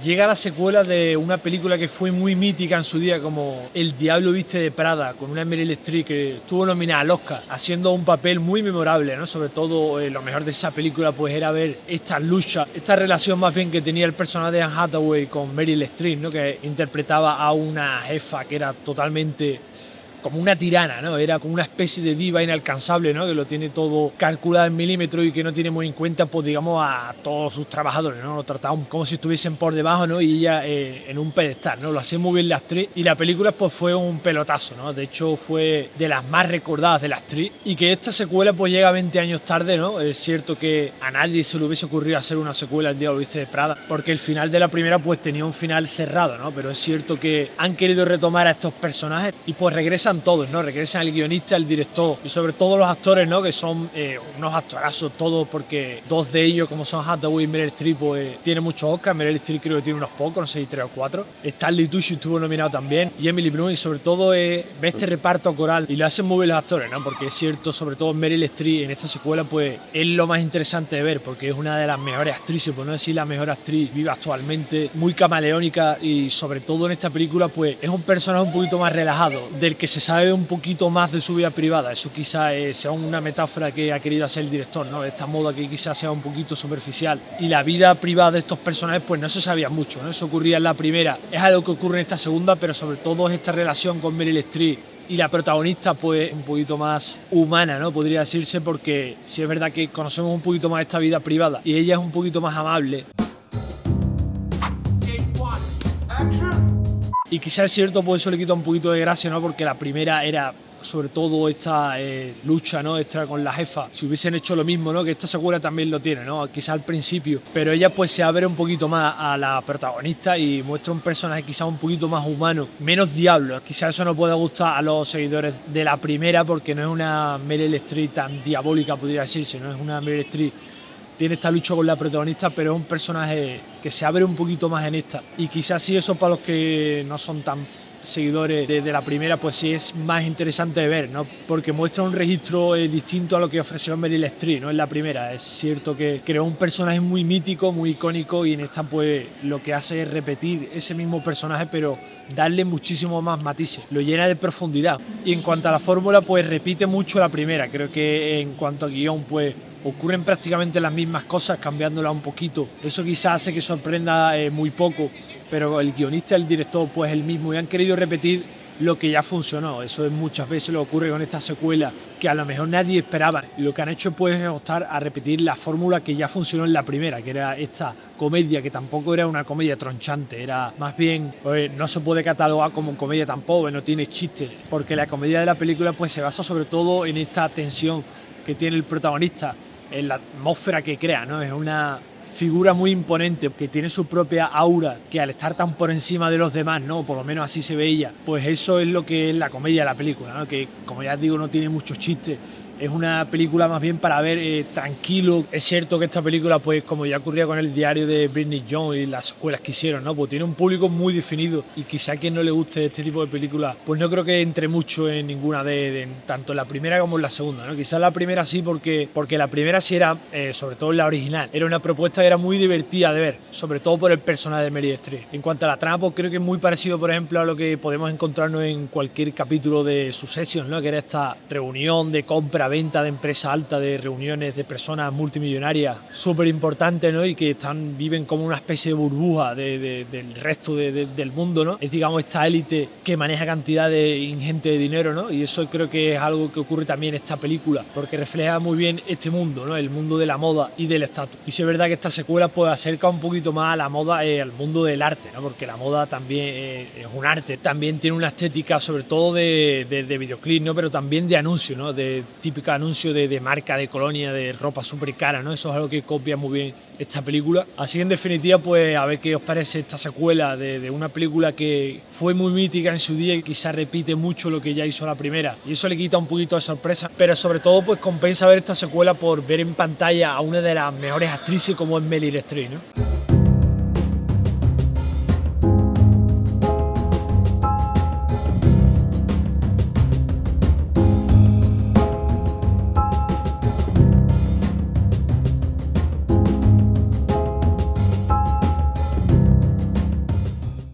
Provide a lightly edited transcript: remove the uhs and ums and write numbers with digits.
llega la secuela de una película que fue muy mítica en su día, como El Diablo Viste de Prada, con una Meryl Streep que estuvo nominada al Oscar, haciendo un papel muy memorable, ¿no? Sobre todo, lo mejor de esa película pues era ver esta lucha, esta relación más bien que tenía el personaje de Anne Hathaway con Meryl Streep, ¿no? Que interpretaba a una jefa que era totalmente como una tirana, ¿no? Era como una especie de diva inalcanzable, ¿no? Que lo tiene todo calculado en milímetros y que no tiene muy en cuenta, pues digamos, a todos sus trabajadores, ¿no? Lo trataban como si estuviesen por debajo, ¿no? Y ella en un pedestal, ¿no? Lo hacía muy bien la actriz y la película pues fue un pelotazo, ¿no? De hecho fue de las más recordadas de la actriz y que esta secuela pues llega 20 años tarde, ¿no? Es cierto que a nadie se le hubiese ocurrido hacer una secuela El Diablo Viste de Prada, porque el final de la primera pues tenía un final cerrado, ¿no? Pero es cierto que han querido retomar a estos personajes y pues regresan todos, ¿no? Regresan el guionista, el director y sobre todo los actores, ¿no? Que son unos actorazos todos, porque dos de ellos, como son Hathaway y Meryl Streep, pues tienen muchos Oscars. Meryl Streep creo que tiene unos pocos, no sé si 3 o 4. Stanley Tucci estuvo nominado también y Emily Blunt, y sobre todo ve este reparto coral y lo hacen muy bien los actores, ¿no? Porque es cierto, sobre todo Meryl Streep en esta secuela, pues es lo más interesante de ver, porque es una de las mejores actrices, por no decir la mejor actriz viva actualmente, muy camaleónica, y sobre todo en esta película pues es un personaje un poquito más relajado, del que se sabe un poquito más de su vida privada. Eso quizás sea una metáfora que ha querido hacer el director, ¿no? Esta moda que quizás sea un poquito superficial, y la vida privada de estos personajes pues no se sabía mucho, ¿no? Eso ocurría en la primera, es algo que ocurre en esta segunda, pero sobre todo es esta relación con Meryl Streep y la protagonista pues un poquito más humana, ¿no? Podría decirse, porque sí es verdad que conocemos un poquito más esta vida privada y ella es un poquito más amable. Y quizás es cierto, pues eso le quita un poquito de gracia, ¿no? Porque la primera era sobre todo esta lucha, ¿no? Esta con la jefa. Si hubiesen hecho lo mismo, ¿no? Que esta secuela también lo tiene, ¿no? Quizás al principio. Pero ella pues se abre un poquito más a la protagonista y muestra un personaje quizás un poquito más humano, menos diablo. Quizás eso no puede gustar a los seguidores de la primera, porque no es una Meryl Streep tan diabólica, podría decirse, no es una Meryl Streep. Tiene esta lucha con la protagonista, pero es un personaje que se abre un poquito más en esta. Y quizás sí, eso para los que no son tan seguidores de la primera, pues sí es más interesante de ver, ¿no? Porque muestra un registro distinto a lo que ofreció Meryl Streep, ¿no? En la primera es cierto que creó un personaje muy mítico, muy icónico, y en esta pues lo que hace es repetir ese mismo personaje, pero darle muchísimo más matices, lo llena de profundidad. Y en cuanto a la fórmula, pues repite mucho la primera. Creo que en cuanto a guión, pues ocurren prácticamente las mismas cosas, cambiándola un poquito. Eso quizás hace que sorprenda muy poco, pero el guionista, el director, pues el mismo, y han querido repetir lo que ya funcionó. Eso es muchas veces lo que ocurre con esta secuela, que a lo mejor nadie esperaba. Y lo que han hecho pues es optar a repetir la fórmula que ya funcionó en la primera, que era esta comedia, que tampoco era una comedia tronchante, era más bien, pues no se puede catalogar como comedia tampoco, no tiene chistes, porque la comedia de la película pues se basa sobre todo en esta tensión que tiene el protagonista, en la atmósfera que crea, ¿no? Es una figura muy imponente, que tiene su propia aura, que al estar tan por encima de los demás, ¿no? Por lo menos así se ve ella, pues eso es lo que es la comedia de la película, ¿no? Que, como ya digo, no tiene muchos chistes. Es una película más bien para ver tranquilo. Es cierto que esta película, pues como ya ocurría con el diario de Bridget Jones y las secuelas que hicieron, ¿no? Pues tiene un público muy definido, y quizá a quien no le guste este tipo de películas, pues no creo que entre mucho en ninguna tanto en la primera como en la segunda, ¿no? Quizás la primera sí, porque la primera sí era, sobre todo en la original, era una propuesta que era muy divertida de ver, sobre todo por el personaje de Meryl Streep. En cuanto a la trama, pues creo que es muy parecido, por ejemplo, a lo que podemos encontrarnos en cualquier capítulo de Succession, ¿no? Que era esta reunión de compra-venta de empresa alta, de reuniones de personas multimillonarias súper importantes, ¿no? Y que viven como una especie de burbuja del resto del mundo, ¿no? Es, digamos, esta élite que maneja cantidades ingentes de dinero, ¿no? Y eso creo que es algo que ocurre también en esta película, porque refleja muy bien este mundo, ¿no? El mundo de la moda y del estatus. Y sí es verdad que esta secuela pues acerca un poquito más a la moda, al mundo del arte, ¿no? Porque la moda también es un arte, también tiene una estética sobre todo de videoclip, ¿no? Pero también de anuncio, ¿no? De típica anuncio de marca, de colonia, de ropa súper cara, ¿no? Eso es algo que copia muy bien esta película. Así, en definitiva, pues a ver qué os parece esta secuela de una película que fue muy mítica en su día y quizás repite mucho lo que ya hizo la primera, y eso le quita un poquito de sorpresa, pero sobre todo pues compensa ver esta secuela por ver en pantalla a una de las mejores actrices como es Meryl Streep, ¿no?